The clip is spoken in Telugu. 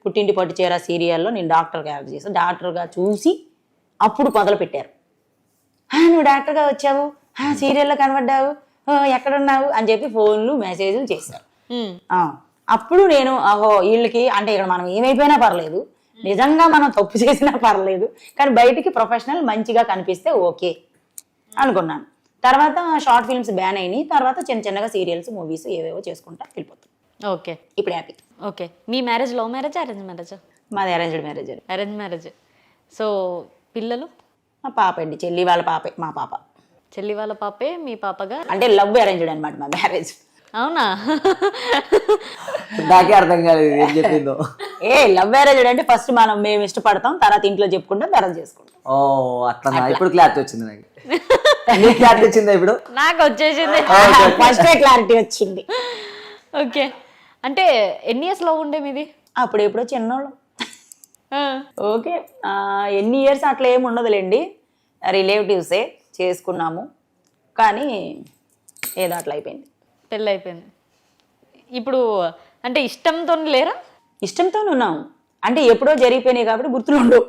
పుట్టింటి పట్టు చీర సీరియల్లో నేను డాక్టర్ క్యారెక్టర్ చేశాను. డాక్టర్గా చూసి అప్పుడు మొదలు పెట్టారు. నువ్వు డాక్టర్గా వచ్చావు, సీరియల్లో కనబడ్డావు, ఎక్కడున్నావు అని చెప్పి ఫోన్లు మెసేజ్లు చేశారు. అప్పుడు నేను వీళ్ళకి అంటే ఇక్కడ మనం ఏమైపోయినా పర్లేదు, నిజంగా మనం తప్పు చేసినా పర్లేదు, కానీ బయటికి ప్రొఫెషనల్ మంచిగా కనిపిస్తే ఓకే అనుకున్నాను. తర్వాత షార్ట్ ఫిల్మ్స్ బ్యాన్ అయినాయి. తర్వాత చిన్న చిన్నగా సీరియల్స్, మూవీస్ ఏవేవో చేసుకుంటా వెళ్ళిపోతాం. ఓకే, ఇప్పుడు హ్యాపీ. ఓకే. మీ marriage love marriage, arrange marriage? మాది arranged marriage. Arrange marriage. So పిల్లలు? మా పాప అండి, చెల్లి వాళ్ళ పాపే మా పాప. చెల్లి వాళ్ళ పాపే మీ పాపగా? అంటే లవ్ అరేంజ్డ్ అనమాట మా మ్యారేజ్. అవునా? నాకే అర్థం కాలేదు ఏం చెప్పిందో. లవ్ అరేంజ్డ్ అంటే ఫస్ట్ మేము ఇష్టపడతాం, తర్వాత ఇంట్లో చెప్పుకుంటాం, తర్వాత చేసుకుంటాం. అట్లా ఇప్పుడు క్లారిటీ వచ్చింది నాకు. క్లారిటీ వచ్చిందా ఇప్పుడు? నాకు వచ్చేసింది, ఫస్టే క్లారిటీ వచ్చింది. ఓకే. అంటే ఎన్ని ఇయర్స్ లవ్ ఉండే మీది? అప్పుడెప్పుడో చిన్నోళ్ళం. ఓకే, ఎన్ని ఇయర్స్ అట్లా ఏమి ఉండదులేండి, రిలేటివ్సే చేసుకున్నాము, కానీ ఏదో అట్లా అయిపోయింది. పెళ్ళి అయిపోయింది. ఇప్పుడు అంటే ఇష్టంతో లేరా? ఇష్టంతో ఉన్నాము అంటే ఎప్పుడో జరిగిపోయినాయి కాబట్టి గుర్తులు ఉండవు.